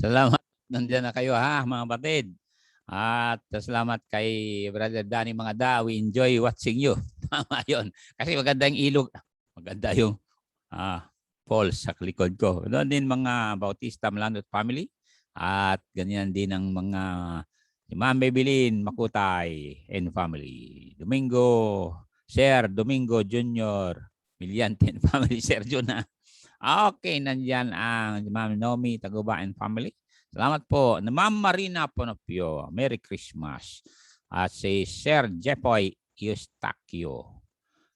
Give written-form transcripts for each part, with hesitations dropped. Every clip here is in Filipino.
Salamat. Nandiyan na kayo ha, mga kapatid. At salamat kay Brother Danny mga da. We enjoy watching you. Tama yun. Kasi maganda yung ilog. Maganda yung falls sa likod ko. Doon din mga Bautista Malandot family. At ganyan din ang mga si Ma'am Bebelin Makutay and family. Domingo, Sir Domingo Jr. Miliante and family. Sergio na. Okay, nandyan ang Ma'am Nomi Taguba and family. Salamat po. Ma'am Marina Ponopio, Merry Christmas. At si Sir Jepoy Eustaquio.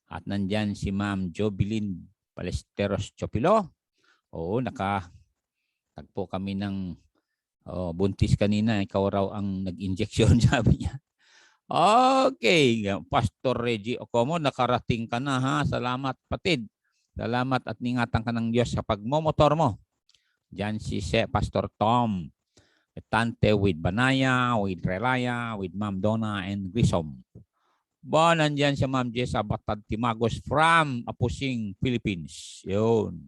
At nandyan si Ma'am Jobilin Palesteros Chopilo. Oo, nakatagpo kami ng buntis kanina. Ikaw raw ang nag-injection, sabi niya. Okay, Pastor Reggie Ocomo, nakarating ka na ha. Salamat, patid. Salamat at ingatan ka ng Diyos sa pagmomotor mo. Diyan si Pastor Tom, Tante with Banaya, with Relaya, with Ma'am Donna and Grissom. Nandyan si Ma'am Jessa Batad Timagos from Apusing, Philippines. Yun.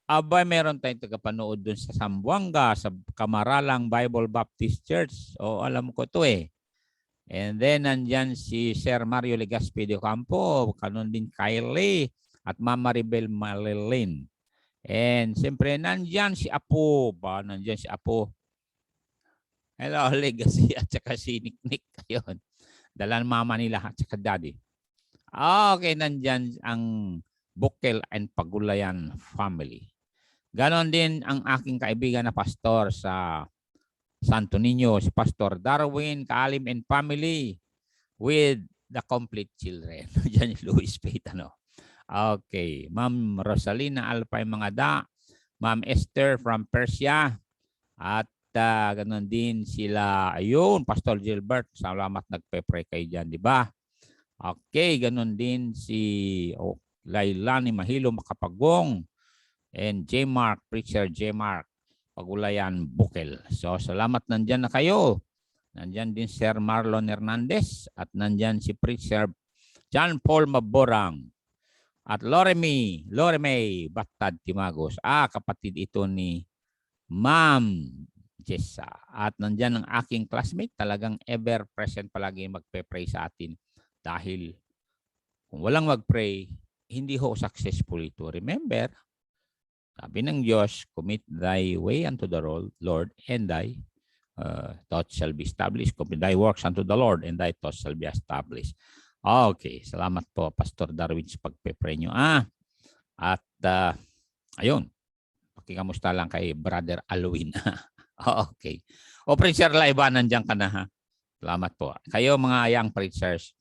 Abay, meron tayong tagapanood dun sa Zamboanga, sa Kamaralang Bible Baptist Church. Alam ko to eh. And then, nandyan si Sir Mario Legaspi de Campo, kanon din Kylie, at Ma'am Maribel Malilin. And siyempre, nandyan si Apo. Nandyan si Apo. Hello, Legacy at saka si Nick. Ayun. Dalan mama nila at saka daddy. Okay, nandyan ang Bukel and Pagulayan family. Ganon din ang aking kaibigan na pastor sa Santo Niño, si Pastor Darwin Kaalim and family with the complete children. Diyan si Luis Peitano. Okay, Ma'am Rosalina Alpay mga da, Ma'am Esther from Persia, at ganoon din sila, ayun, Pastor Gilbert, salamat nagpe-pray kayo dyan, di ba? Okay, ganoon din si Lailani Mahilo Makapagong and J. Mark, Preacher J. Mark, Pagulayan Bukel. So, salamat nandyan na kayo. Nandyan din Sir Marlon Hernandez at nandyan si Preacher John Paul Maborang. At Loreme Batad Timagos. Kapatid ito ni Ma'am Jessa. At nandyan ang aking classmate. Talagang ever present palagi magpe-pray sa atin. Dahil kung walang mag-pray, hindi ho successful ito. Remember, sabi ng Diyos, commit thy way unto the Lord and thy thoughts shall be established. Commit thy works unto the Lord and thy thoughts shall be established. Okay, salamat po Pastor Darwin sa pagpe-pray nyo. At ayun, pakikamusta lang kay Brother Alwin. Okay. Preacher Live, nandiyan ka na ha. Salamat po. Kayo mga young preachers,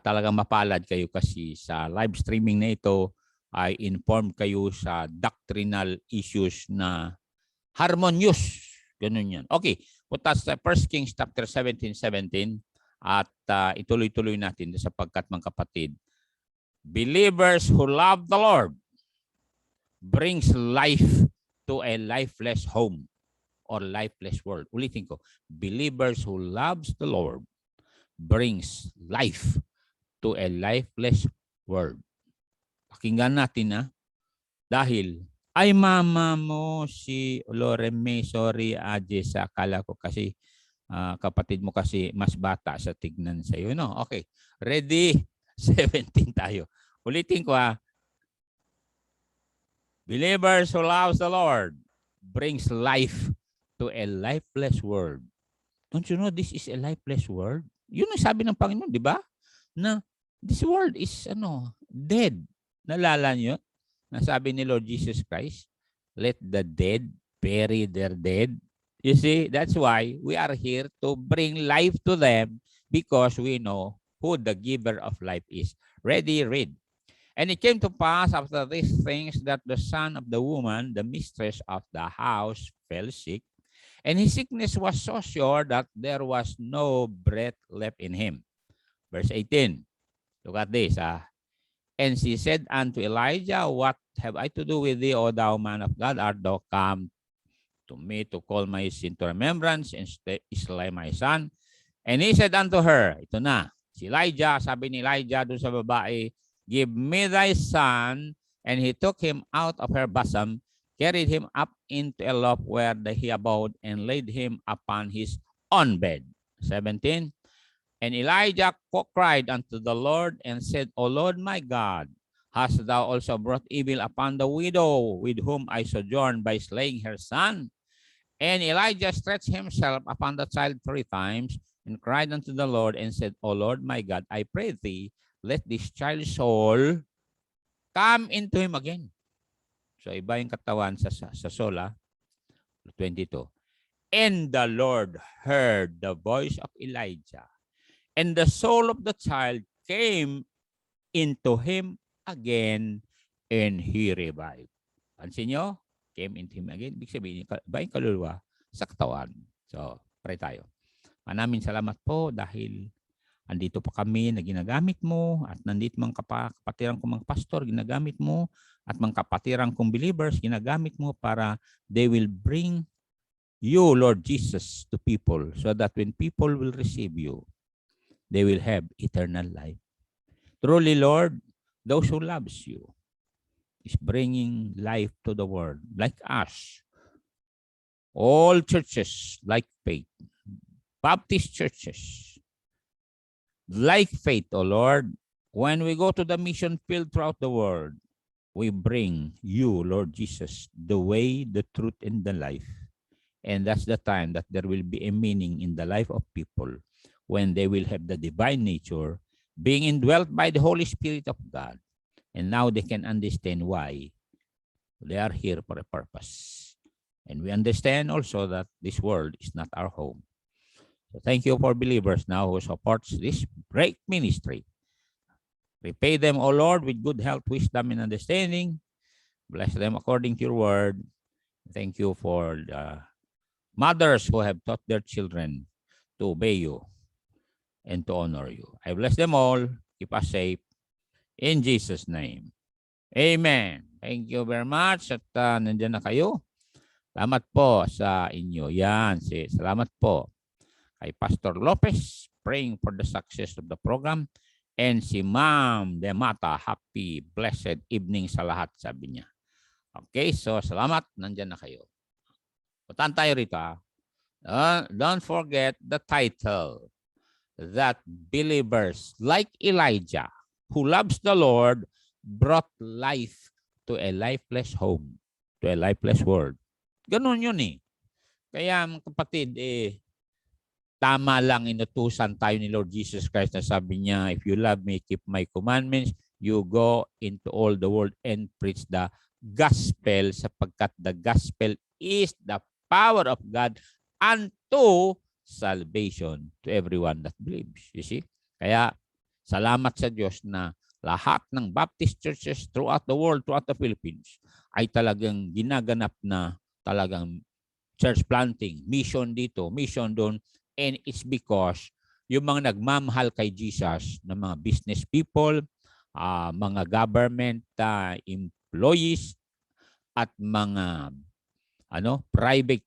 talagang mapalad kayo kasi sa live streaming na ito ay inform kayo sa doctrinal issues na harmonious. Ganun yan. Okay, punta sa 1 Kings chapter 17:17. At ituloy-tuloy natin sapagkat mga kapatid, believers who love the Lord brings life to a lifeless home or lifeless world. Ulitin ko, believers who loves the Lord brings life to a lifeless world. Pakinggan natin dahil ay mama mo si Loreme, sorry Jessa, akala ko kasi kapatid mo kasi mas bata sa tignan sa iyo, no? Okay. Ready? 17 tayo. Ulitin ko Believers who loves the Lord brings life to a lifeless world. Don't you know this is a lifeless world? Yun ang sabi ng Panginoon, di ba? Na this world is dead. Nalala niyo? Nasabi ni Lord Jesus Christ, let the dead bury their dead. You see, that's why we are here to bring life to them because we know who the giver of life is. Ready, read. And it came to pass after these things that the son of the woman, the mistress of the house, fell sick, and his sickness was so sure that there was no breath left in him. Verse 18. Look at this. And she said unto Elijah, what have I to do with thee, O thou man of God? Art thou come to me to call my sin to remembrance and slay my son? And he said unto her, ito na, si Elijah, sabi ni Elijah doon sa babae, give me thy son. And he took him out of her bosom carried him up into a loft where he abode, and laid him upon his own bed. 17. And Elijah cried unto the Lord and said, O Lord my God, hast thou also brought evil upon the widow with whom I sojourned by slaying her son? And Elijah stretched himself upon the child 3 times and cried unto the Lord and said, O Lord my God, I pray thee, let this child's soul come into him again. So iba yung katawan sa soul, 22. And the Lord heard the voice of Elijah, and the soul of the child came into him again, and he revived. Pansin nyo? Came into him again. Ibig sabihin, iba yung kaluluwa sa katawan. So, pray tayo. Maraming salamat po dahil andito pa kami na ginagamit mo at nandito mga kapatiran kong mga pastor, ginagamit mo at mga kapatiran kong believers, ginagamit mo para they will bring you, Lord Jesus, to people so that when people will receive you, they will have eternal life. Truly, Lord, those who loves you is bringing life to the world like us. All churches like faith, Baptist churches like faith, O Lord. When we go to the mission field throughout the world, we bring you, Lord Jesus, the way, the truth, and the life. And that's the time that there will be a meaning in the life of people when they will have the divine nature being indwelt by the Holy Spirit of God. And now they can understand why they are here for a purpose. And we understand also that this world is not our home. So thank you for believers now who supports this great ministry. Repay them, O Lord, with good health, wisdom, and understanding. Bless them according to your word. Thank you for the mothers who have taught their children to obey you and to honor you. I bless them all. Keep us safe. In Jesus' name. Amen. Thank you very much. At nandiyan na kayo. Salamat po sa inyo. Yan. Salamat po kay Pastor Lopez, praying for the success of the program. And si Ma'am Demata, happy, blessed evening sa lahat, sabi niya. Okay, so salamat. Nandiyan na kayo. Puntahan tayo rito. Don't forget the title that believers like Elijah who loves the Lord brought life to a lifeless home, to a lifeless world. Ganun yun eh. Kaya mga kapatid, tama lang inutusan tayo ni Lord Jesus Christ na sabi niya, if you love me, keep my commandments, you go into all the world and preach the gospel sapagkat the gospel is the power of God unto salvation to everyone that believes. You see? Kaya salamat sa Diyos na lahat ng Baptist churches throughout the world, throughout the Philippines, ay talagang ginaganap na talagang church planting, mission dito, mission doon. And it's because yung mga nagmamahal kay Jesus na mga business people, mga government employees, at mga private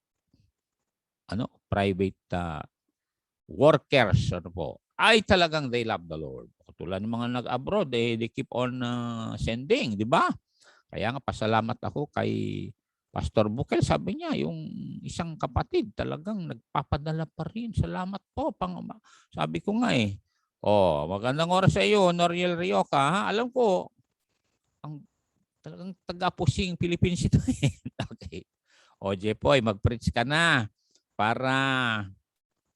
workers ay talagang they love the Lord. Katulad ng mga nag-abroad, they keep on sending, di ba? Kaya nga pasalamat ako kay Pastor Bukel, sabi niya, yung isang kapatid talagang nagpapadala pa rin. Salamat po. Sabi ko nga magandang oras sa iyo, Noriel Rioca. Ha? Alam ko, ang talagang taga-pusing Philippines ito. Okay. O, Jepoy, mag-preach ka na para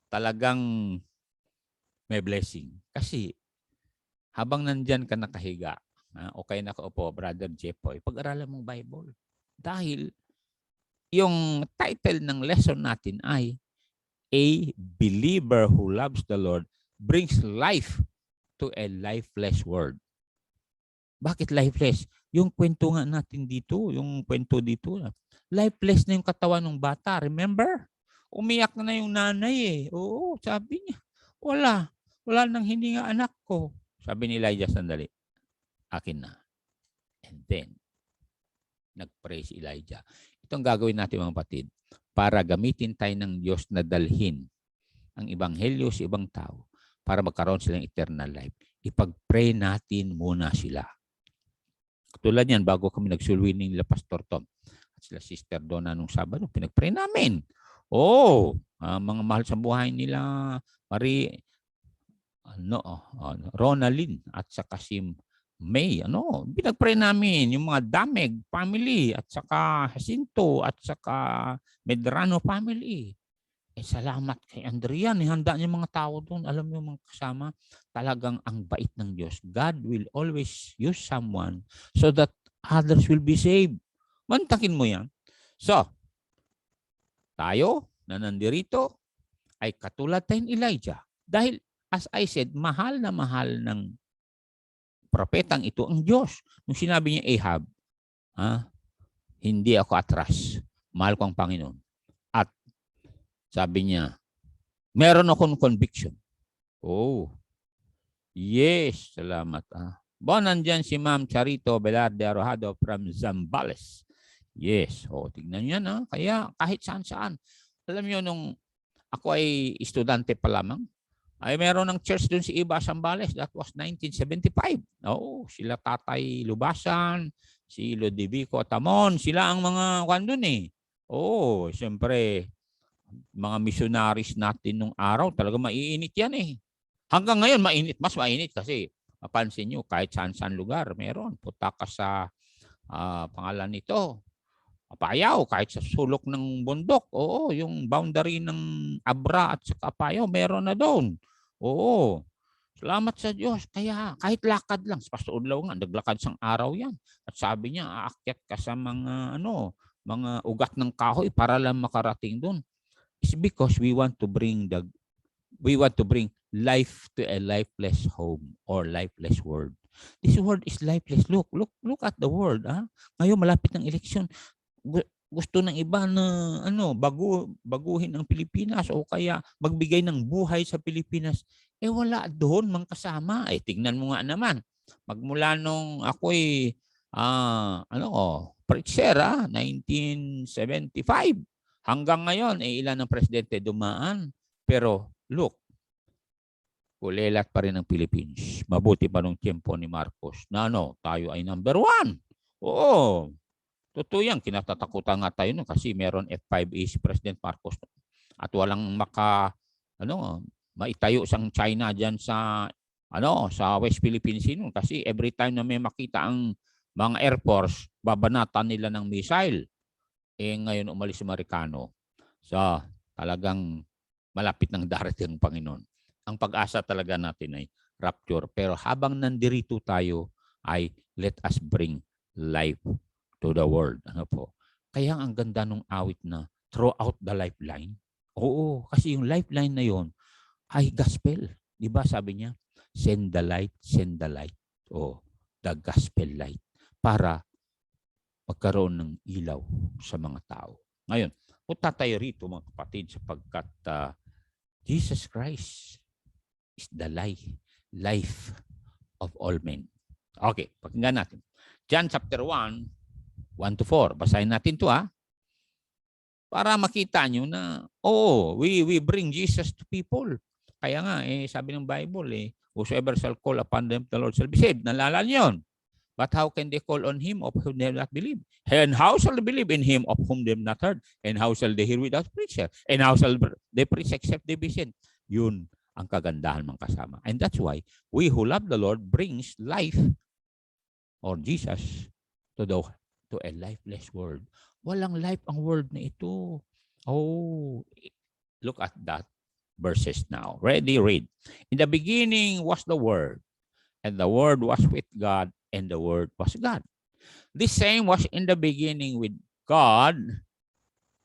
talagang may blessing. Kasi habang nandyan ka nakahiga, okay nakaupo, Brother Jepoy, pag-aralan mong Bible. Dahil yung title ng lesson natin ay A Believer Who Loves the Lord Brings Life to a Lifeless World. Bakit lifeless? Yung kwento nga natin dito, yung kwento dito, lifeless na yung katawan ng bata. Remember? Umiyak na yung nanay Oo, sabi niya, wala nang hininga anak ko. Sabi ni Elijah, sandali, akin na. And then, nag-pray si Elijah. Itong gagawin natin mga kapatid para gamitin tayo ng Diyos na dalhin ang ebanghelyo sa ibang tao para magkaroon silang eternal life. Ipag-pray natin muna sila. Tulad yan, bago kami nagsulwining nila Pastor Tom. sila Sister Donna nung Sabado, pinag-pray namin. Oh, mga mahal sa buhay nila, Ronaldin at saka si May, pinag-pray namin yung mga Dameg family at saka Jacinto at saka Medrano family. Salamat kay Andrea, nihanda niya mga tao doon. Alam niyo mga kasama, talagang ang bait ng Diyos. God will always use someone so that others will be saved. Mantakin mo yan. So, tayo na nandirito ay katulad tayong Elijah. Dahil, as I said, mahal na mahal ng propetang ito ang Diyos. Nung sinabi niya Ahab, hindi ako atras. Mahal ko ang Panginoon. At sabi niya, meron akong conviction. Oh, yes, salamat. Nandyan si Ma'am Charito Velarde Arojado from Zambales. Yes, tignan niyo yan. Kaya kahit saan-saan. Alam niyo, nung ako ay estudyante pa lamang, ay meron ng church doon si Iba Zambales. That was 1975. Sila Tatay Lubasan, si Lodivico Tamon, sila ang mga kwan doon eh. Siyempre, mga missionaries natin nung araw, talaga maiinit yan eh. Hanggang ngayon, mas mainit kasi mapansin nyo, kahit saan-saan lugar, meron. Punta ka sa pangalan nito, Apayao, kahit sa sulok ng bundok. Yung boundary ng Abra at saka Apayao, meron na doon. Salamat sa Diyos. Kaya kahit lakad lang, sa Pastoodlaw nga, naglakad sang araw yan. At sabi niya, aakyat ka sa mga ugat ng kahoy para lang makarating doon. It's because we want to bring life to a lifeless home or lifeless world. This world is lifeless. Look at the world. Ngayon malapit ng eleksyon. Gusto ng iba na baguhin ang Pilipinas o kaya magbigay ng buhay sa Pilipinas. Wala doon mga kasama. Tingnan mo nga naman. Magmula nung ako'y preacher 1975. Hanggang ngayon, ilan ng presidente dumaan. Pero, look, kulelat pa rin ang Philippines. Mabuti pa nung tiempo ni Marcos na tayo ay number 1. Totoo yan. Kinatatakutan nga tayo kasi meron F5A si President Marcos. At walang maitayo sang China dyan sa West Philippines Sea. Kasi every time na may makita ang mga Air Force, babanatan nila ng missile. Ngayon umalis si Marikano. So, talagang malapit ng darating ng Panginoon. Ang pag-asa talaga natin ay rapture. Pero habang nandirito tayo, ay let us bring life to the world. Kaya ang ganda ng awit na throughout the lifeline. Kasi yung lifeline na yon ay gospel. Diba sabi niya? Send the light, send the light. The gospel light. Para magkaroon ng ilaw sa mga tao. Ngayon, punta tayo rito mga kapatid sapagkat Jesus Christ is the life of all men. Okay, pakinggan natin. John chapter 1, 1-4. Basahin natin ito para makita nyo na, we bring Jesus to people. Kaya nga, sabi ng Bible, whosoever shall call upon them, the Lord shall be saved. Nalala nyo yun. But how can they call on him of whom they have not believed? And how shall they believe in him of whom they have not heard? And how shall they hear without preacher? And how shall they preach except they be sent? Yun ang kagandahan mga kasama. And that's why we who love the Lord brings life or Jesus to a lifeless world. Walang life ang world na ito. Look at that verses now. Ready, read. In the beginning was the Word, and the Word was with God, and the Word was God. This same was in the beginning with God.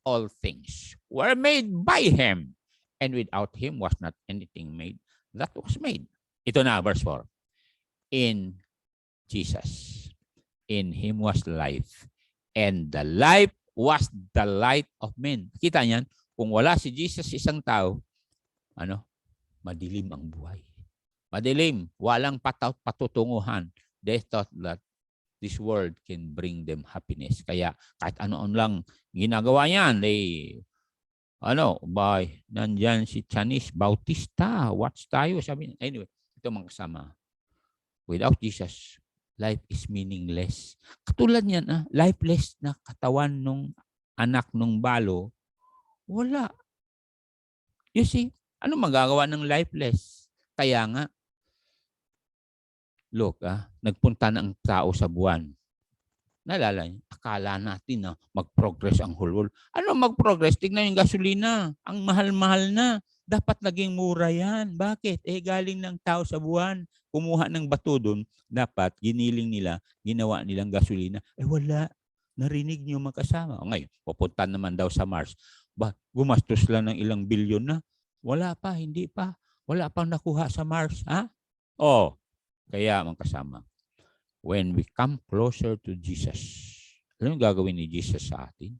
All things were made by Him, and without Him was not anything made that was made. Ito na, verse 4. In Jesus, in Him was life, and the life was the light of men. Kita niyan, kung wala si Jesus isang tao, madilim ang buhay. Madilim, walang patutunguhan. They thought that this world can bring them happiness. Kaya kahit ano lang ginagawa yan, nandyan si Chanis Bautista, watch tayo. Sabi, anyway, ito mga kasama. Without Jesus, life is meaningless. Katulad yan, lifeless na katawan nung anak nung balo, wala. You see, ano magagawa ng lifeless? Kaya nga, look, nagpunta na ang tao sa buwan. Nalala niyo, akala natin na mag-progress ang whole world. Ano mag-progress? Tignan yung gasolina. Ang mahal-mahal na. Dapat naging mura yan. Bakit? Galing ng tao sa buwan. Kumuha ng bato doon. Dapat giniling nila, ginawa nilang gasolina. Wala. Narinig niyo magkasama. Ngayon, pupunta naman daw sa Mars. Gumastos lang ng ilang bilyon na. Wala pa, hindi pa. Wala pang nakuha sa Mars. Ha? Kaya magkasama. When we come closer to Jesus, alam mo gagawin ni Jesus sa atin?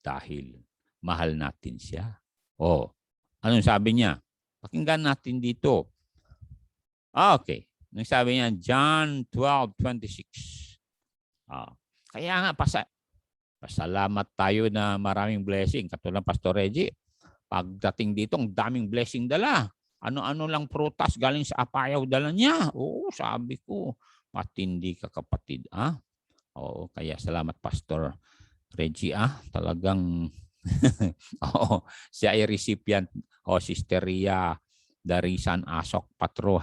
Dahil mahal natin siya. Anong sabi niya? Pakinggan natin dito. Okay. Anong sabi niya? John 12:26. Kaya nga, pasalamat tayo na maraming blessing. Katulad Pastor Reggie, pagdating dito, ang daming blessing dala. Ano-ano lang prutas galing sa Apayaw dala niya. Sabi ko, matindi ka kapatid. Kaya salamat Pastor Reggie. Talagang siya ay recipient. Sister Ria Darisan Asok Patro.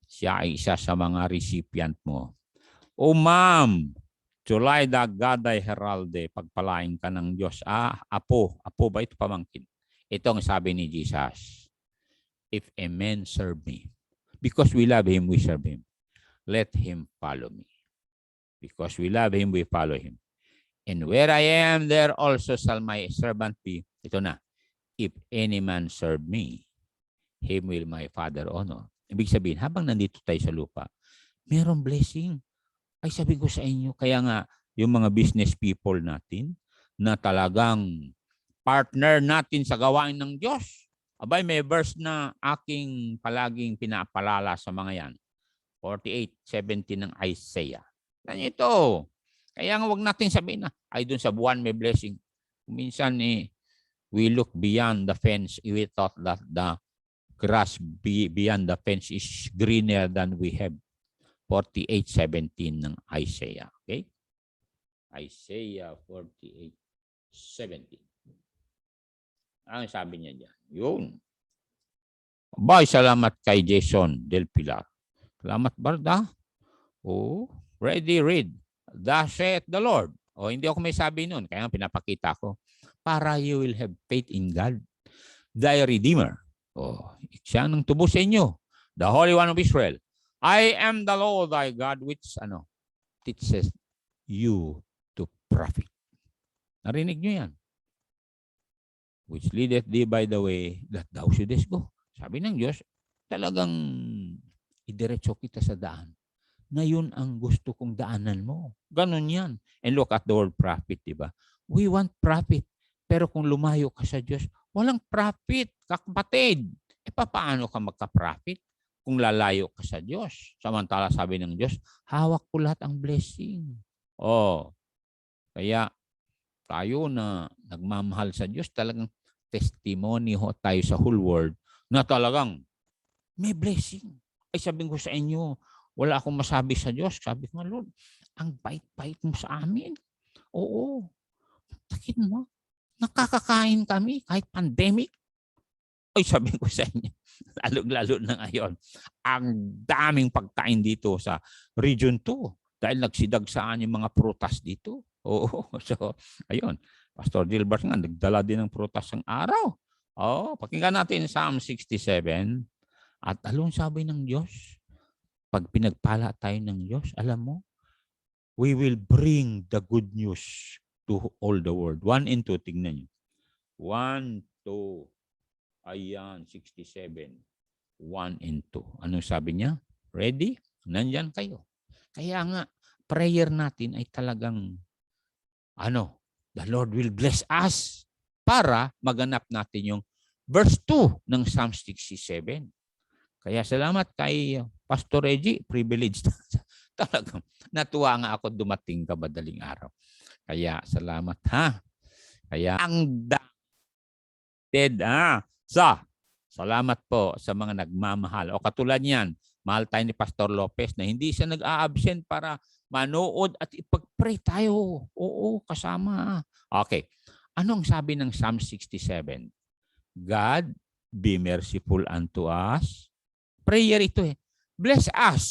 Siya ay isa sa mga recipient mo. Ma'am, Julayda Gaday Heralde, pagpalain ka ng Diyos. Apo ba ito pamangkin? Ito ang sabi ni Jesus. If a man serve me, because we love him, we serve him. Let him follow me. Because we love him, we follow him. And where I am, there also shall my servant be. Ito na. If any man serve me, him will my Father honor. Ibig sabihin, habang nandito tayo sa lupa, mayroong blessing. Ay sabi ko sa inyo, kaya nga, yung mga business people natin, na talagang partner natin sa gawain ng Diyos. Abay, may verse na aking palaging pinapalala sa mga yan. 48:17 ng Isaiah. Yan ito. Kaya nga wag natin sabihin na, ay dun sa buwan may blessing. Minsan we look beyond the fence. We thought that the grass beyond the fence is greener than we have. 48:17 ng Isaiah. Okay? Isaiah 48:17. Ano sabi niya dyan? Yun. Salamat kay Jason Del Pilar. Salamat, Barda. Ready, read. Thus saith the Lord. Hindi ako may sabi nun. Kaya pinapakita ko. Para you will have faith in God, thy Redeemer. Siya nang tubo sa inyo. The Holy One of Israel. I am the Lord thy God which teaches you to profit. Narinig nyo yan. Which leadeth thee by the way that thou shouldest go. Sabi ng Diyos, talagang idiretso kita sa daan na yun ang gusto kong daanan mo. Ganon yan. And look at the word profit, diba? We want profit. Pero kung lumayo ka sa Diyos, walang profit, kapatid. Paano ka magka-profit kung lalayo ka sa Diyos? Samantala sabi ng Diyos, hawak ko lahat ang blessing. Kaya tayo na nagmamahal sa Diyos, talagang testimony tayo sa whole world na talagang may blessing. Ay sabihin ko sa inyo, wala akong masabi sa Diyos. Sabi ko, Lord, ang bait-bait mo sa amin. Takit mo. Nakakakain kami kahit pandemic. Ay sabihin ko sa inyo, lalo na ngayon, ang daming pagkain dito sa Region 2 dahil nagsidagsaan yung mga prutas dito. So, ayun. Pastor Gilbert nga, nagdala din ng prutas ng araw. Pakinggan natin Psalm 67. At alon sabi ng Diyos, pag pinagpala tayo ng Diyos, alam mo, we will bring the good news to all the world. 1 and 2, tignan nyo. 1, 2, ayan, 67. 1 and 2. Anong sabi niya? Ready? Nandyan kayo. Kaya nga, prayer natin ay talagang, the Lord will bless us para maganap natin yung verse 2 ng Psalm 67. Kaya salamat kay Pastor Reggie, privileged. Talagang natuwa nga ako dumating ka madaling araw. Kaya salamat Kaya ang salamat po sa mga nagmamahal. Katulad niyan, Mahal tayo ni Pastor Lopez na hindi siya nag-a-absent para manood at ipag-pray tayo. Oo, kasama. Okay. Anong sabi ng Psalm 67? God, be merciful unto us. Prayer ito eh. Bless us.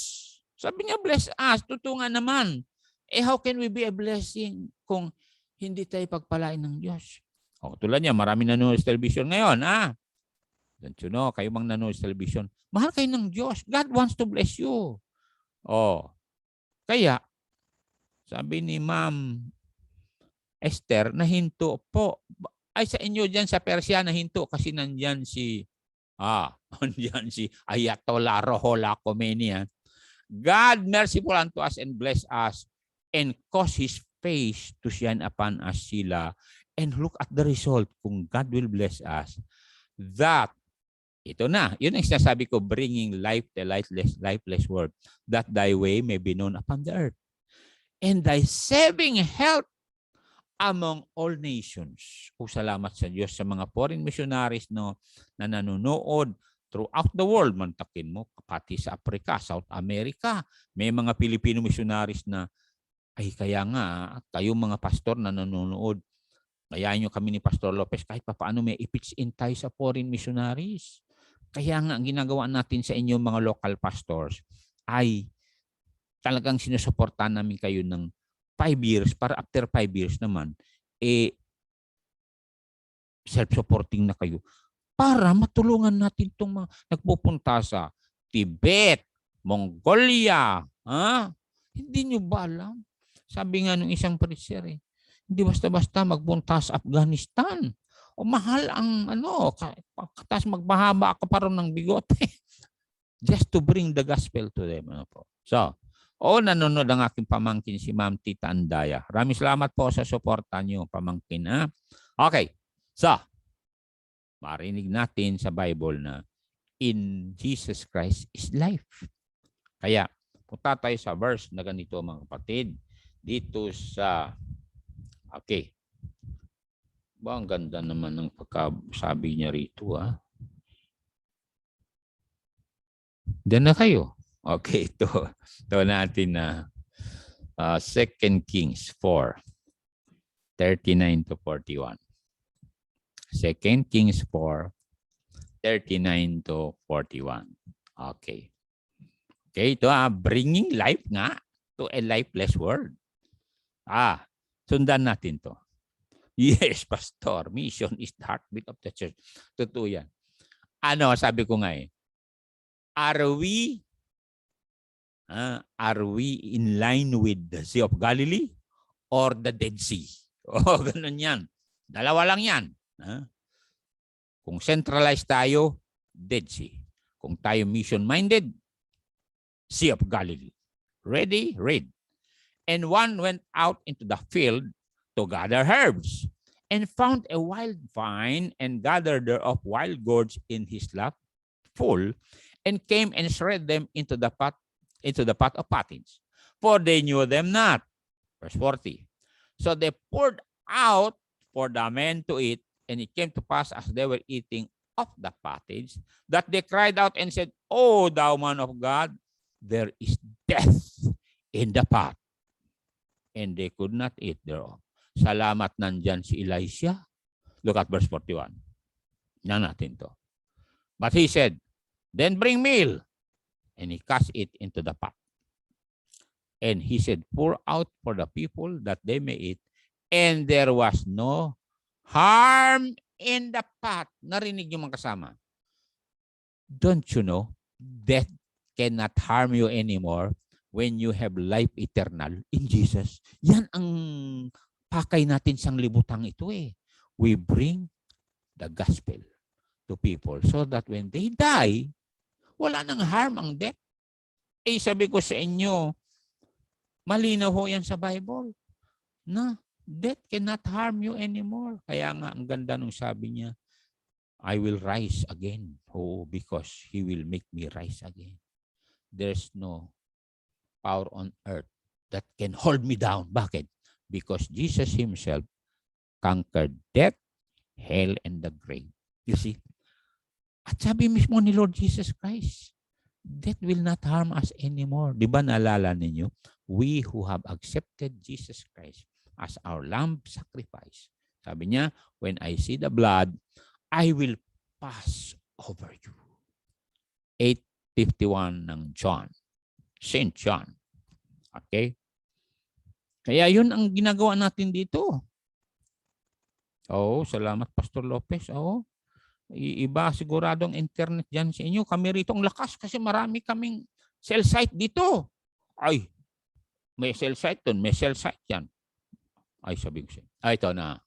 Sabi niya, bless us. Totoo nga naman. How can we be a blessing kung hindi tayo pagpalain ng Diyos? Tulad niya, marami nanonood sa television ngayon. Don't you know, kayo mang nanonood sa television, mahal kayo ng Diyos. God wants to bless you. Kaya, sabi ni Ma'am Esther, nahinto po. Ay, sa inyo dyan sa Persia, nahinto kasi nandyan si Ayatollah Ruhollah Khomeini. God merciful unto us and bless us and cause His face to shine upon us sila. And look at the result kung God will bless us. That, ito na, yun ang sinasabi ko, bringing life to lifeless world, that thy way may be known upon the earth. And thy saving health among all nations. Salamat sa Diyos sa mga foreign missionaries na nanonood throughout the world. Mantakin mo, pati sa Africa, South America. May mga Filipino missionaries na, kaya nga, kayo mga pastor na nanonood, kayain nyo kami ni Pastor Lopez kahit pa paano may i-pitch in tayo sa foreign missionaries. Kaya nga, ang ginagawa natin sa inyo mga local pastors ay talagang sinusuportahan namin kayo ng 5 years para after 5 years naman, self-supporting na kayo para matulungan natin itong mga nagpupunta sa Tibet, Mongolia. Hindi nyo ba alam? Sabi nga nung isang preacher, hindi basta-basta magpunta sa Afghanistan. Mahal ang tapos magbahaba ka pa rin ng bigote. Just to bring the gospel to them. So, nanonood ang aking pamangkin si Ma'am Tita Andaya. Maraming salamat po sa suporta niyo, pamangkin. Okay. So, marinig natin sa Bible na in Jesus Christ is life. Kaya, punta tayo sa verse na ganito mga kapatid. Dito sa, ang ganda naman ng pagkasabi niya rito. Diyan na kayo. Okay, ito natin na 2 Kings 4, 39 to 41. 2 Kings 4, 39 to 41. Okay. Okay, ito bringing life nga to a lifeless world. Sundan natin to. Yes, Pastor, mission is the heartbeat of the church. Totoo yan. Sabi ko nga are we in line with the Sea of Galilee or the Dead Sea? Ganun yan. Dalawa lang yan. Kung centralized tayo, Dead Sea. Kung tayo mission-minded, Sea of Galilee. Ready? Read. And one went out into the field to gather herbs and found a wild vine and gathered thereof wild gourds in his lap full and came and shred them into the pot of pottage, for they knew them not. Verse 40. So they poured out for the men to eat, and it came to pass as they were eating of the pottage that they cried out and said, O thou man of God, there is death in the pot. And they could not eat thereof. Salamat, nandyan si Elisha. Look at verse 41. Yan natin to. But he said, then bring meal. And he cast it into the pot. And he said, pour out for the people that they may eat. And there was no harm in the pot. Narinig yung mga kasama. Don't you know, death cannot harm you anymore when you have life eternal in Jesus. Yan ang pakay natin sa libutang ito We bring the gospel to people so that when they die, wala nang harm ang death. Sabi ko sa inyo, malinaw ho yan sa Bible. Death cannot harm you anymore. Kaya nga, ang ganda nung sabi niya, I will rise again. Because He will make me rise again. There's no power on earth that can hold me down. Bakit? Because Jesus Himself conquered death, hell, and the grave. You see? At sabi mismo ni Lord Jesus Christ, Death will not harm us anymore. Di ba naalala ninyo? We who have accepted Jesus Christ as our lamb sacrifice. Sabi niya, when I see the blood, I will pass over you. 8:51 ng John. St. John. Okay? Kaya yun ang ginagawa natin dito. Salamat Pastor Lopez. Iba siguradong internet dyan sa inyo. Kami rito ang lakas kasi marami kaming cell site dito. Ay, may cell site dun, may cell site yan. Ay, sabi ko siya. Ito na.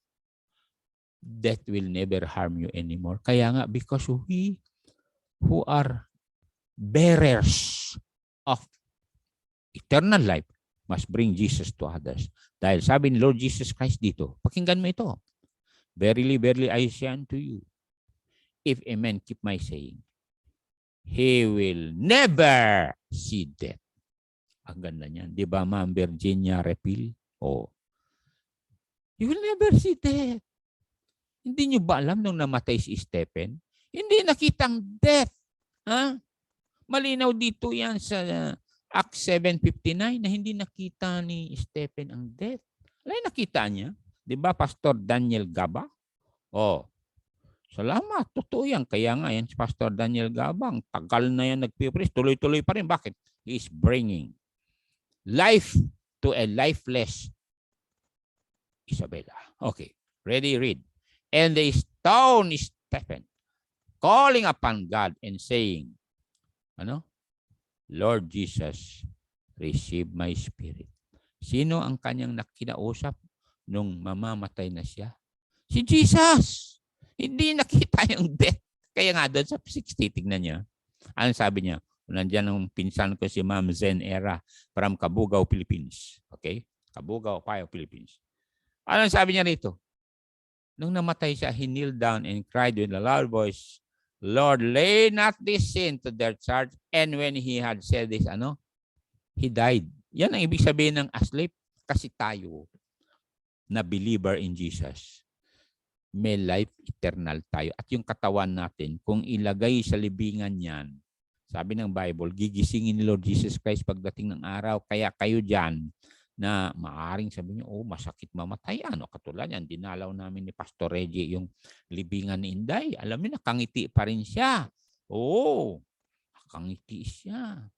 Death will never harm you anymore. Kaya nga, because we who are bearers of eternal life must bring Jesus to others. Dahil sabi ni Lord Jesus Christ dito, pakinggan mo ito. Verily, verily, I say unto you, if a man keep my saying, he will never see death. Ang ganda niyan. Di ba, Ma'am Virginia Repil? You will never see death. Hindi nyo ba alam nung namatay si Stephen? Hindi nakitang death. Ha? Malinaw dito yan sa Acts 7:59 na hindi nakita ni Stephen ang death. Alay, nakita niya. Di ba, Pastor Daniel Gaba? Salamat. Totoo yan. Kaya nga yan si Pastor Daniel Gaba. Ang tagal na yan nagpipreach. Tuloy-tuloy pa rin. Bakit? He is bringing life to a lifeless Isabella. Okay. Ready, read. And they stoned Stephen, calling upon God and saying, Lord Jesus, receive my spirit. Sino ang kanyang nakinausap nung mamamatay na siya? Si Jesus. Hindi nakita yung death. Kaya nga doon sa 60, tignan niya. Anong sabi niya? Nandiyan ang pinsan ko si Ma'am Zen Era from Cabugao, Philippines. Okay? Cabugao, Payo, Philippines. Anong sabi niya rito? Nung namatay siya, he kneeled down and cried with a loud voice, Lord, lay not this sin to their charge. And when he had said this, he died. Yan ang ibig sabihin ng asleep. Kasi tayo na believer in Jesus, may life eternal tayo. At yung katawan natin, kung ilagay sa libingan yan, sabi ng Bible, gigisingin ni Lord Jesus Christ pagdating ng araw. Kaya kayo dyan na maaring sabi niyo, masakit mamatay. Katulad yan, dinalaw namin ni Pastor Reggie yung libingan ni Inday. Alam niyo, nakangiti pa rin siya. Nakangiti siya.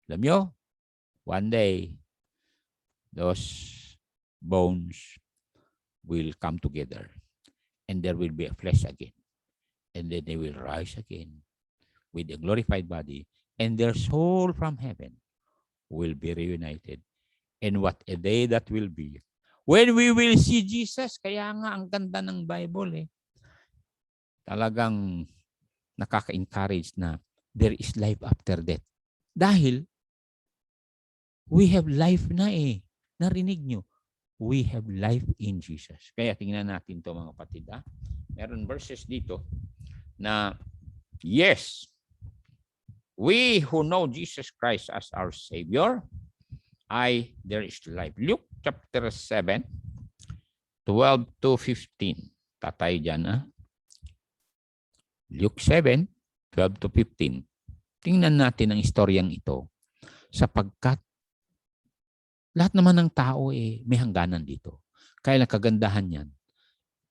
Alam niyo, one day, those bones will come together and there will be a flesh again. And then they will rise again with a glorified body and their soul from heaven will be reunited. And what a day that will be when we will see Jesus. Kaya nga ang ganda ng Bible Talagang nakaka-encourage na there is life after death. Dahil we have life na Narinig nyo? We have life in Jesus. Kaya tingnan natin to mga kapatid. Meron verses dito na yes, we who know Jesus Christ as our Savior, there is life. Luke chapter 7, 12 to 15. Tatay dyan, Luke 7, 12 to 15. Tingnan natin ang istoryang ito. Sapagkat lahat naman ng tao may hangganan dito. Kaya kagandahan yan.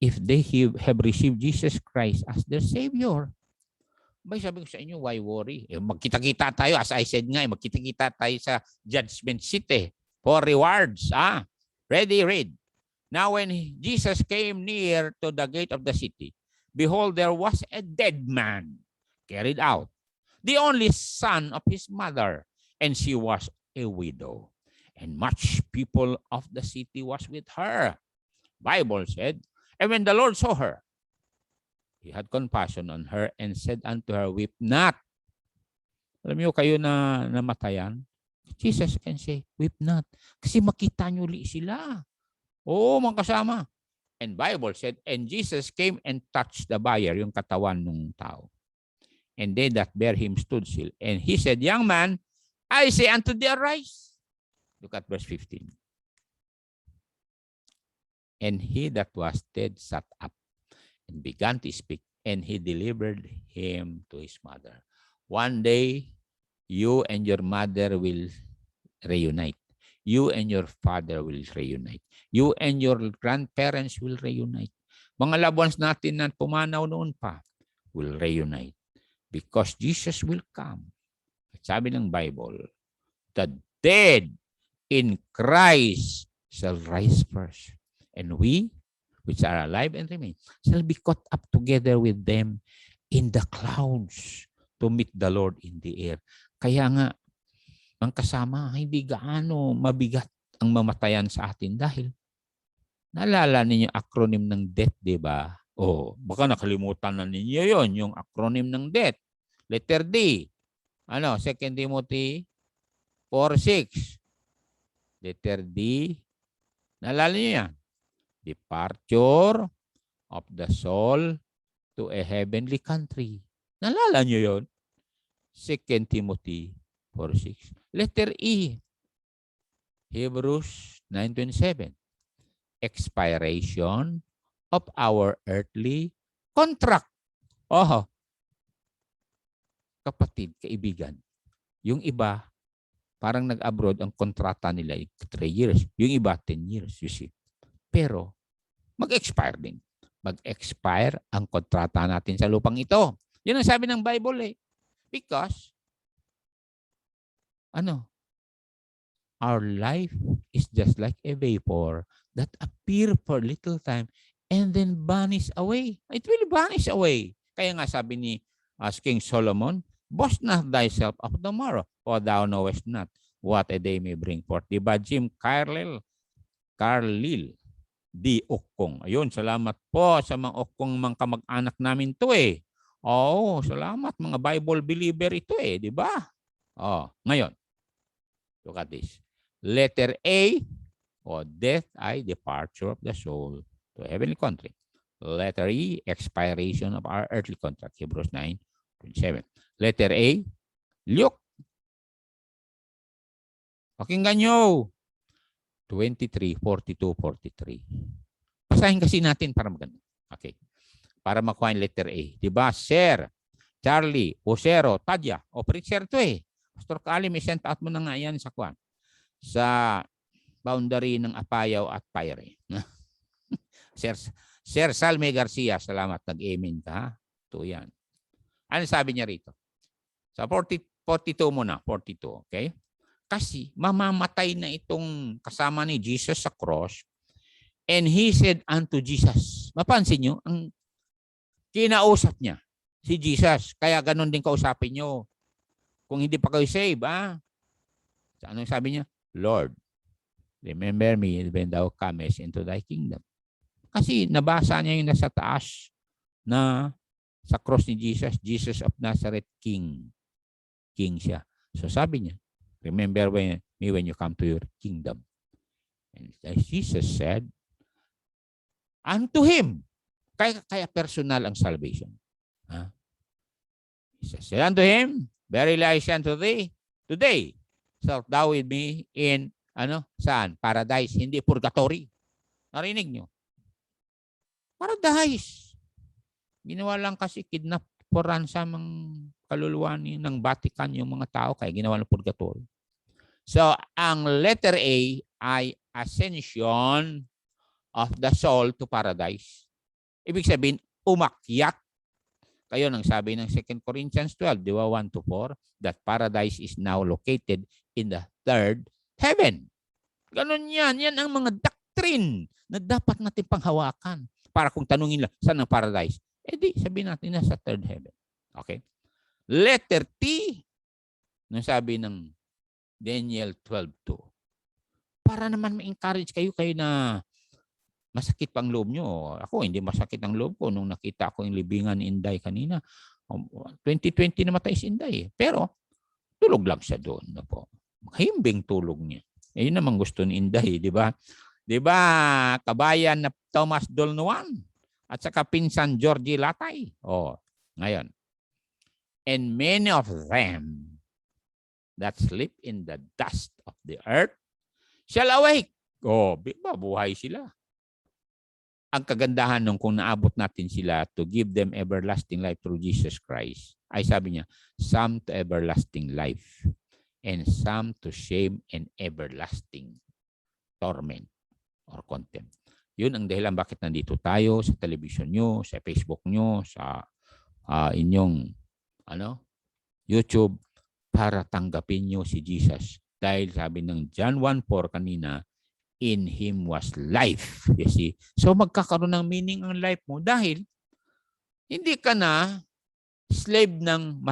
If they have received Jesus Christ as their Savior, sabi ko sa inyo, why worry? Magkita-kita tayo, as I said nga, magkita-kita tayo sa judgment seat for rewards. Ready, read. Now when Jesus came near to the gate of the city, behold, there was a dead man carried out, the only son of his mother, and she was a widow. And much people of the city was with her. Bible said, and when the Lord saw her, he had compassion on her and said unto her, weep not. Alam niyo, kayo na namatayan, Jesus can say, weep not. Kasi makita niyo ulit sila. Mga kasama. And Bible said, and Jesus came and touched the bier, yung katawan ng tao. And they that bare him stood still. And he said, young man, I say unto thee, arise. Look at verse 15. And he that was dead sat up and began to speak, and he delivered him to his mother. One day, you and your mother will reunite. You and your father will reunite. You and your grandparents will reunite. Mga loved ones natin na pumanaw noon pa will reunite because Jesus will come. Sabi ng Bible, the dead in Christ shall rise first. And we, which are alive and remain, shall be caught up together with them in the clouds to meet the Lord in the air. Kaya nga, ang kasama, hindi gaano mabigat ang mamatayan sa atin dahil naalala ninyo acronym ng death, di ba? O, baka nakalimutan na ninyo yon, yung acronym ng death. Letter D. 2 Timothy 4:6. Letter D. Naalala niyo yan? Departure of the soul to a heavenly country. Naalala niyo yon? 2 Timothy 4:6. Letter E. Hebrews 9:27. Expiration of our earthly contract. Oh, kapatid, kaibigan. Yung iba, parang nag-abroad ang kontrata nila 3 years. Yung iba, 10 years, you see. Pero, mag-expire din. Mag-expire ang kontrata natin sa lupang ito. Yun ang sabi ng Bible eh. Because, our life is just like a vapor that appear for a little time and then vanish away. It will vanish away. Kaya nga sabi ni King Solomon, boast not thyself of tomorrow, for thou knowest not what a day may bring forth. Diba, Jim Carlil D. Okong. Ayun, salamat po sa mga Okong mga kamag-anak namin to eh. Oh, salamat mga Bible believer ito eh, di ba? Oh, ngayon. Look at this. Letter A, death ay departure of the soul to heavenly country. Letter E, expiration of our earthly contract. Hebrews 9:27. Letter A, Luke. Pakinggan nyo. 23:42-43. Basahin kasi natin para maganda. Okay. Para makuha yung letter A. Diba? Sir, Charlie, Osero, Tadya. O preacher to eh. Pastor Kali, may sent out mo na nga yan sa kwan. Sa boundary ng Apayao at Paire. Sir Salme Garcia, salamat. Nag-amen ka ha. Ito yan. Ano sabi niya rito? Sa 42 muna. 42, okay? Kasi mamamatay na itong kasama ni Jesus sa cross. And he said unto Jesus. Mapansin nyo, ang kinausap niya, si Jesus. Kaya ganun din kausapin nyo. Kung hindi pa kayo save, anong sabi niya? Lord, remember me when thou comest into thy kingdom. Kasi nabasa niya yung nasa taas na sa cross ni Jesus, Jesus of Nazareth, King. King siya. So sabi niya, remember me when you come to your kingdom. And Jesus said, unto him. Kaya personal ang salvation. He said unto him, verily I say unto thee, today shalt thou with me in, saan? Paradise, hindi purgatory. Narinig nyo? Paradise. Ginawa lang kasi kidnap for ransom ang kaluluwa ng Vatican yung mga tao, kaya ginawa ng purgatory. So, ang letter A ay ascension of the soul to paradise. Ibig sabihin, umakyat. Kayo nang sabi ng 2 Corinthians 12, di ba 1-4, that paradise is now located in the third heaven. Ganon yan. Yan ang mga doctrine na dapat natin panghawakan. Para kung tanungin lang, saan ang paradise? Di, sabihin natin na sa third heaven. Okay? Letter T, nang sabi ng Daniel 12:2. Para naman ma-encourage kayo na masakit pang loob nyo. Ako, hindi masakit ang loob ko nung nakita ko yung libingan ni Inday kanina. 2020 namatay si Inday. Pero, tulog lang siya doon. Na po. Himbing tulog niya. Yun naman gusto ni Inday, di ba? Di ba, kabayan na Thomas Dolnuan at saka pinsan Georgie Latay. Ngayon. And many of them that sleep in the dust of the earth shall awake. Buhay sila. Ang kagandahan nung kung naabot natin sila to give them everlasting life through Jesus Christ, ay sabi niya, some to everlasting life and some to shame and everlasting torment or contempt. Yun ang dahilan bakit nandito tayo sa television nyo, sa Facebook nyo, sa inyong YouTube para tanggapin nyo si Jesus. Dahil sabi ng John 1:4 kanina, in Him was life. You see? So magkakaroon ng meaning ang life mo dahil hindi ka na slave ng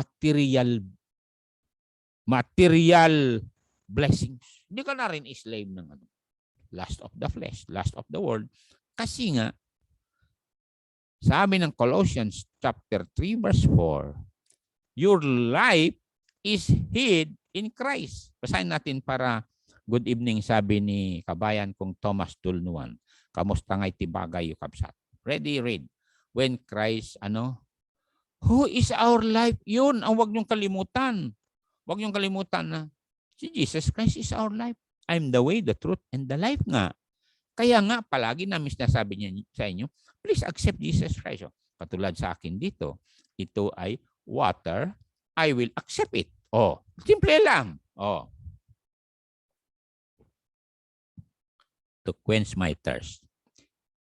material blessings. Hindi ka na rin slave ng lust of the flesh, lust of the world. Kasi nga, sabi ng Colossians chapter 3 verse 4, your life is hid in Christ. Basahin natin para good evening, sabi ni kabayan kong Thomas Tulnuan. Kamusta nga'y tibagay yung kabsat? Ready, read. When Christ, who is our life? Yun ang huwag niyong kalimutan. Huwag niyong kalimutan na si Jesus Christ is our life. I'm the way, the truth, and the life nga. Kaya nga, palagi namin sinasabi niya sa inyo, please accept Jesus Christ. Katulad sa akin dito, ito ay water, I will accept it. Simple lang. To quench my thirst,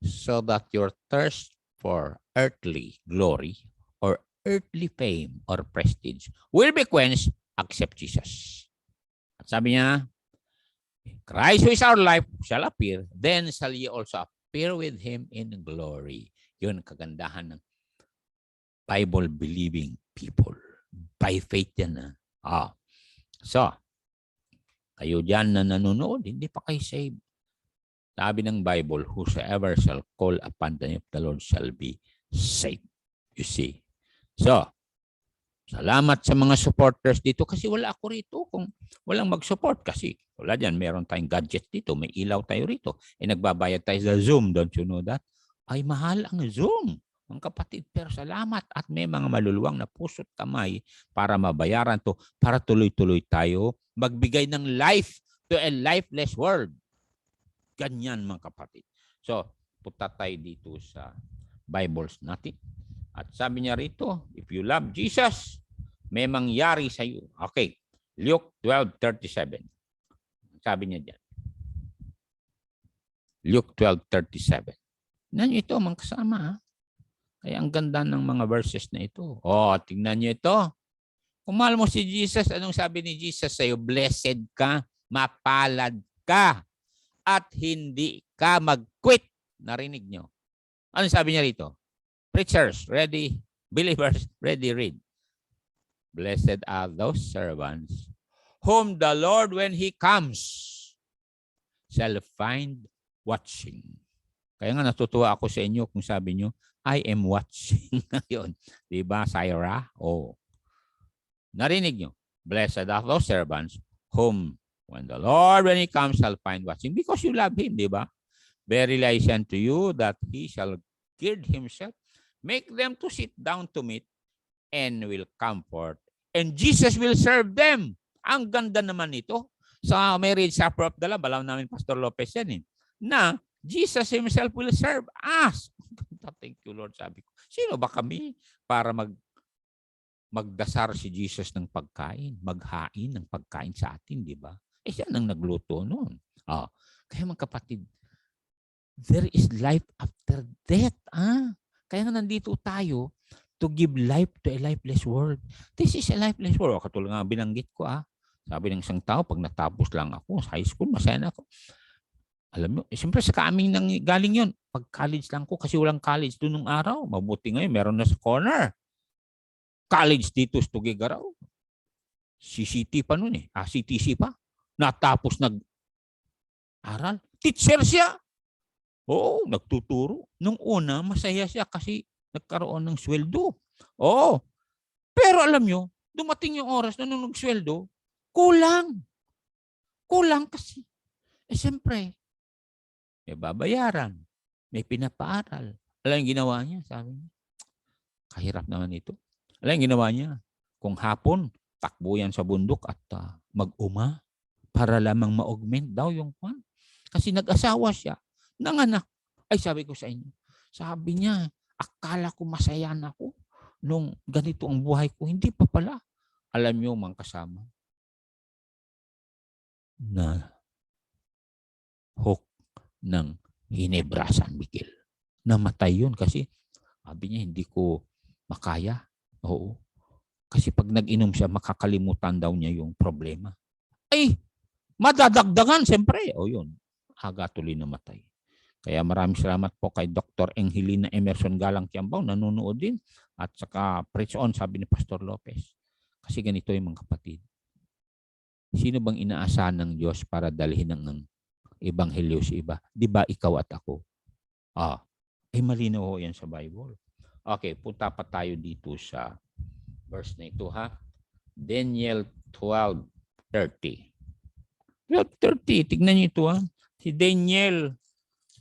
so that your thirst for earthly glory or earthly fame or prestige will be quenched, accept Jesus. At sabi niya, Christ who is our life shall appear, then shall ye also appear with Him in glory. Yun kagandahan ng Bible-believing people. By faith yan. So, kayo dyan na nanonood, hindi pa kayo saved. Sabi ng Bible, whosoever shall call upon the name of the Lord shall be saved. You see? So, salamat sa mga supporters dito kasi wala ako rito kung walang mag-support kasi wala dyan, meron tayong gadget dito, may ilaw tayo rito. Nagbabayad tayo sa Zoom, don't you know that? Ay, mahal ang Zoom, mga kapatid. Pero salamat at may mga maluluwang na puso't kamay para mabayaran to, para tuloy-tuloy tayo magbigay ng life to a lifeless world. Ganyan mga kapatid. So, punta tayo dito sa Bibles natin. At sabi niya rito, if you love Jesus, may mangyari sa iyo. Okay, Luke 12:37. Sabi niya dyan. Luke 12:37. Tingnan niyo ito, mga kasama. Kaya ang ganda ng mga verses na ito. Tingnan niyo ito. Kung mahal mo si Jesus, anong sabi ni Jesus sa iyo? Blessed ka, mapalad ka, at hindi ka mag-quit. Narinig niyo? Anong sabi niya rito? Preachers, ready. Believers, ready, read. Blessed are those servants whom the Lord, when He comes, shall find watching. Kaya nga natutuwa ako sa inyo kung sabi nyo, I am watching. Ngayon, diba, Syra? Narinig nyo. Blessed are those servants whom, when the Lord, when He comes, shall find watching. Because you love Him, diba? Verily I say unto you that He shall gird Himself, make them to sit down to meat, and will comfort. And Jesus will serve them. Ang ganda naman nito. Sa marriage supper of the Lamb, alam namin Pastor Lopez yan na Jesus Himself will serve us. Thank you, Lord, sabi ko. Sino ba kami para magdasar si Jesus ng pagkain, maghain ng pagkain sa atin, di ba? Siya nang nagluto noon. Kaya mga kapatid, there is life after death. Kaya nga nandito tayo to give life to a lifeless world. This is a lifeless world. Katulad nga binanggit ko, sabi ng isang tao, pag natapos lang ako sa high school, masaya na ako. Alam mo, siyempre sa kaming galing yon. Pag college lang ko, kasi walang college doon nung araw. Mabuti ngayon, meron na sa corner. College dito sa Tugigaraw. CCT pa noon CTC pa. Natapos nag-aral. Teacher siya. Oo, nagtuturo. Nung una, masaya siya kasi nagkaroon ng sweldo. Pero alam nyo, dumating yung oras na nung nagsweldo, kulang. Kulang kasi. Siyempre, may babayaran. May pinapaaral. Alam yung ginawa niya? Sabi niya, kahirap naman ito. Alam yung ginawa niya? Kung hapon, takbo yan sa bundok at mag-uma para lamang ma-augment daw yung kwan. Kasi nag-asawa siya. Nanganak. Ay, sabi ko sa inyo. Sabi niya, akala ko masaya na ako. nung ganito ang buhay ko, hindi pa pala. Alam niyo mga kasama, na hook ng Ginebra San Miguel. Namatay yun kasi sabi niya, hindi ko makaya. Oo. Kasi pag nag-inom siya, makakalimutan daw niya yung problema. Ay, madadagdagan, siyempre. O yun, aga tuloy namatay. Kaya maraming salamat po kay Dr. Angelina Emerson Galang Kiambao, nanonood din. At saka preach on, sabi ni Pastor Lopez. Kasi ganito yung mga kapatid. Sino bang inaasahan ng Diyos para dalhin ng ebanghelyo sa iba? Di ba ikaw at ako? Malinaw ho yan sa Bible. Okay, punta pa tayo dito sa verse na ito, ha? Daniel 12:30. 12:30, tignan niyo ito, ha? Si Daniel,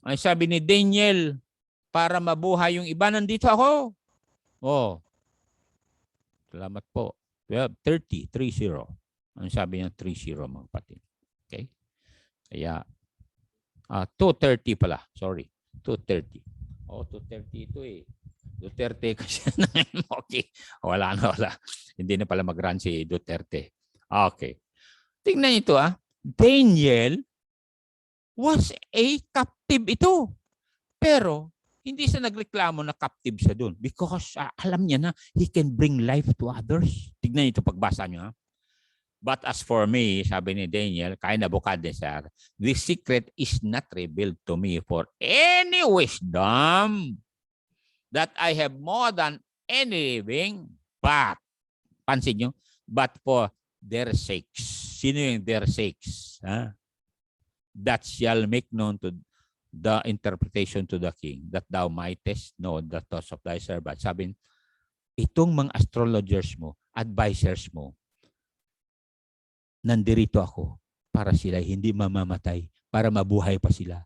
ay sabi ni Daniel, para mabuhay yung iba, nandito ako. Salamat po. 12:30. Ang sabi niya, 30, mga kapatid. Okay? Kaya, 2:30 pala. Sorry, 2:30. 2:30 ito eh. Duterte kasi. Okay. Wala. Hindi na pala mag-run si Duterte. Okay. Tingnan ito, Daniel was a captive ito. Pero, hindi siya nagreklamo na captive siya doon because alam niya na he can bring life to others. Tignan ito pagbasa niyo, ha? But as for me, sabi ni Daniel, kay Nebuchadnezzar, this secret is not revealed to me for any wisdom that I have more than any living, but, pansin nyo, but for their sakes. Sino yung their sakes? That shall make known to the interpretation to the king, that thou mightest know the thoughts of thy servant. Sabi, itong mga astrologers mo, advisors mo, nandirito ako para sila hindi mamamatay, para mabuhay pa sila.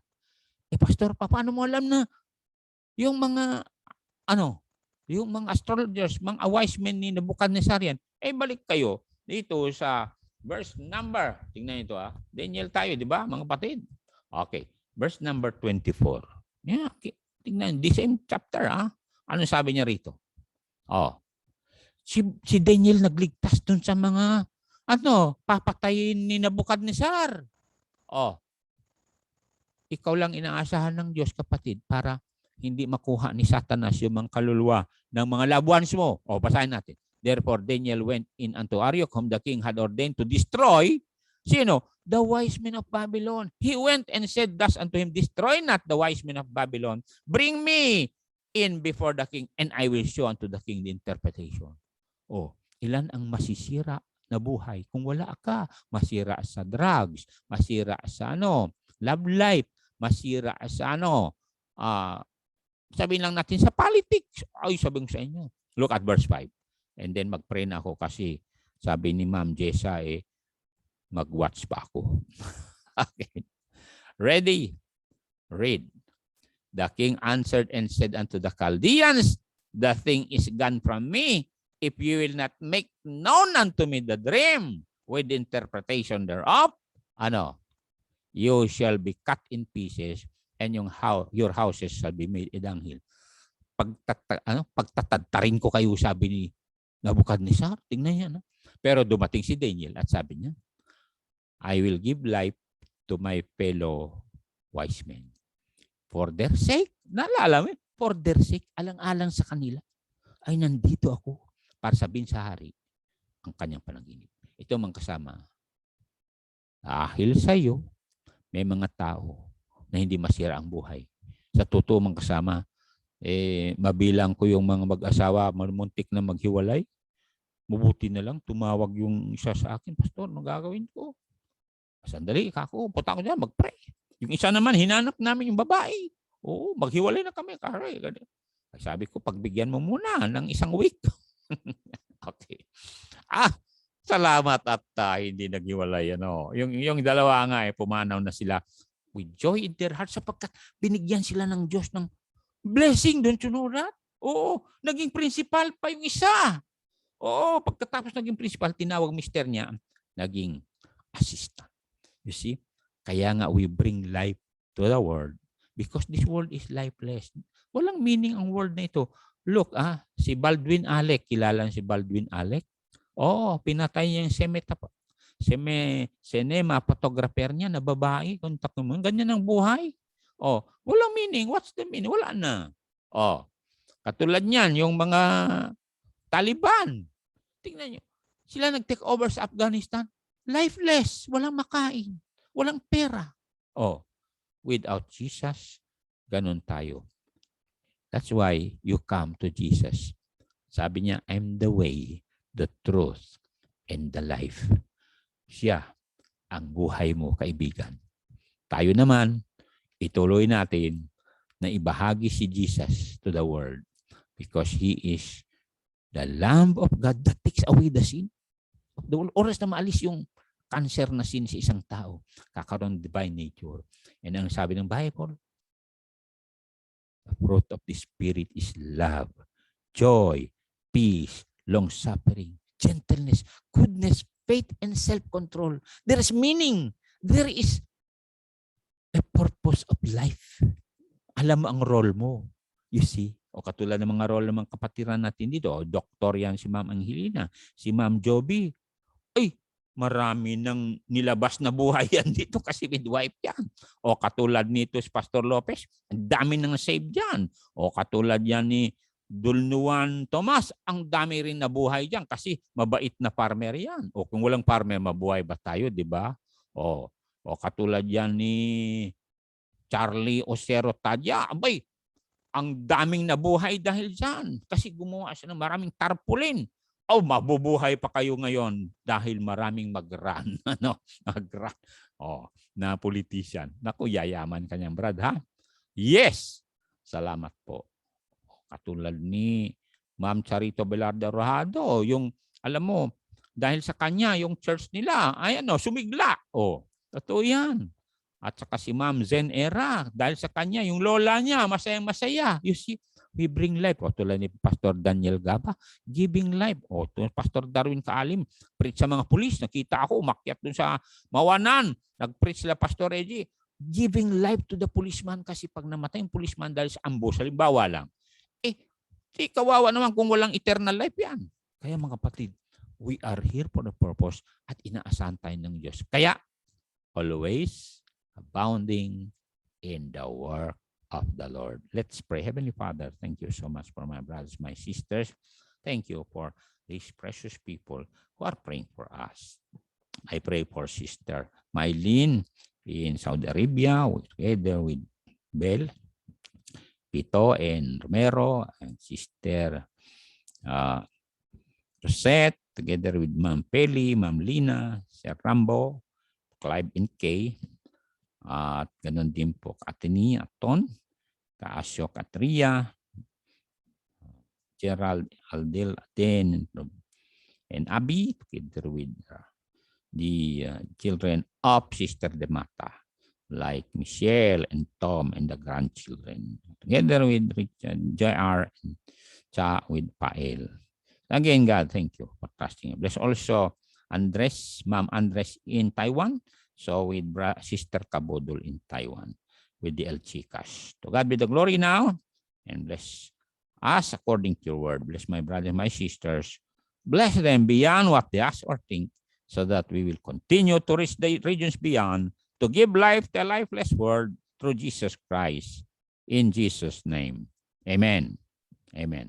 Pastor, paano mo alam na yung mga yung mga astrologers, mga wise men ni Nebuchadnezzar yan? Balik kayo dito sa verse number. Tingnan ito, Daniel tayo, di ba, mga kapatid? Okay, verse number 24. Yeah, tingnan, the same chapter, Ano sabi niya rito? Si Daniel nagligtas dun sa mga papatayin ni Nebuchadnezzar. Ikaw lang inaasahan ng Diyos, kapatid, para hindi makuha ni Satanas yung mga kaluluwa ng mga loved ones mo. Basahin natin. Therefore, Daniel went in unto Arioch, whom the king had ordained to destroy. Sino? The wise men of Babylon. He went and said thus unto him, destroy not the wise men of Babylon. Bring me in before the king, and I will show unto the king the interpretation. Ilan ang masisira na buhay kung wala ka? Masira sa drugs, masira sa love life, masira sa sabihin lang natin sa politics. Sabihin ko sa inyo. Look at verse 5. And then mag-pray na ako kasi sabi ni Ma'am Jessa, mag-watch pa ako. Okay. Ready? Read. The king answered and said unto the Chaldeans, the thing is gone from me. If you will not make known unto me the dream with interpretation thereof, you shall be cut in pieces, and your houses shall be made a dunghill. Pagtatadtarin ko kayo, sabi ni Nebuchadnezzar. Tingnan niya, Pero dumating si Daniel at sabi niya, I will give life to my fellow wise men. For their sake, naalala mo, for their sake, alang-alang sa kanila, ay nandito ako para sabihin sa hari ang kanyang panaginip. Ito mga kasama. Dahil sa iyo, may mga tao na hindi masira ang buhay. Sa totoo mga kasama, mabilang ko yung mga mag-asawa, muntik na maghiwalay. Mabuti na lang, tumawag yung isa sa akin, Pastor, ano gagawin ko? Sandali, punta ko dyan, mag-pray. Yung isa naman, hinanap namin yung babae. Maghiwalay na kami. Sabi ko, pagbigyan mo muna ng isang week. Okay. Salamat at hindi naghiwalay. Yung dalawa nga, pumanaw na sila with joy in their heart sapagkat binigyan sila ng Diyos ng blessing doon sunurat. Naging principal pa yung isa. Pagkatapos naging principal, tinawag mister niya, naging assistant. You see? Kaya nga we bring life to the world because this world is lifeless. Walang meaning ang world na ito. Look, si Baldwin Alec, kilala si Baldwin Alec? Oo, pinatay niya yung cinema photographer niya na babae. Kontak mo, ganyan ang buhay. Oh, walang meaning. What's the meaning? Wala na. Oh, katulad niyan, yung mga Taliban. Tingnan niyo. Sila nag-take over sa Afghanistan. Lifeless. Walang makain. Walang pera. Oh, without Jesus, ganun tayo. That's why you come to Jesus. Sabi niya, I'm the way, the truth, and the life. Siya ang buhay mo, kaibigan. Tayo naman, ituloy natin na ibahagi si Jesus to the world because He is the Lamb of God that takes away the sin. Oras na maalis yung cancer na sin sa isang tao, kakaroon divine nature. And ang sabi ng Bible, the fruit of the Spirit is love, joy, peace, long-suffering, gentleness, goodness, faith, and self-control. There is meaning. There is a purpose of life. Alam mo ang role mo. You see? O katulad ng mga role ng mga kapatiran natin dito. O, doktor yan si Ma'am Angelina, si Ma'am Joby. Ay, marami nang nilabas na buhay yan dito kasi midwife yan. O katulad nito si Pastor Lopez, ang dami nang save dyan. O katulad yan ni Dulnuan Tomas, ang dami rin na buhay dyan kasi mabait na farmer yan. O kung walang farmer, mabuhay ba tayo, di ba? O katulad yan ni Charlie Osero Tadya, abay, ang daming nabuhay dahil dyan kasi gumawa siya ng maraming tarpaulin. Oh, mabubuhay pa kayo ngayon dahil maraming mag-run. Mag-run. Na politician. Naku, yayaman kanyang Brad, ha? Yes! Salamat po. Katulad ni Ma'am Charito Belardo Rojado, yung, alam mo, dahil sa kanya, yung church nila, ay sumigla. Totoo yan. At saka si Ma'am Zen Era, dahil sa kanya, yung lola niya, masayang-masaya. You see, we bring life. Tulad ni Pastor Daniel Gaba, giving life. Pastor Darwin Kaalim, preach sa mga pulis. Nakita ako, umakyat dun sa Mawanan. Nag-preach sila Pastor Reggie. Giving life to the policeman kasi pag namatay yung policeman dahil sa ambush, halimbawa lang, kawawa naman kung walang eternal life yan. Kaya mga kapatid, we are here for the purpose at inaasahan tayo ng Diyos. Kaya, always abounding in the work of the Lord. Let's pray. Heavenly Father, thank you so much for my brothers, my sisters. Thank you for these precious people who are praying for us. I pray for Sister Mylene in Saudi Arabia, together with Bel, Pito, and Romero, and Sister Rosette, together with Ma'am Peli, Ma'am Lina, Sir Rambo, Clive and Kay, at ganun din po Katini, Aton, Kaasyo, Katria, Gerald, Aldel, Aten, and Abi, together with the children of Sister Demata, like Michelle and Tom and the grandchildren, together with Richard, JR, and Cha with Pael. Again, God, thank you for trusting. Bless also Andres, Ma'am Andres in Taiwan. So with Sister Kabodol in Taiwan with the El Chicas. To God be the glory now and bless us according to your word. Bless my brothers and my sisters. Bless them beyond what they ask or think so that we will continue to reach the regions beyond to give life to a lifeless world through Jesus Christ. In Jesus' name, amen. Amen.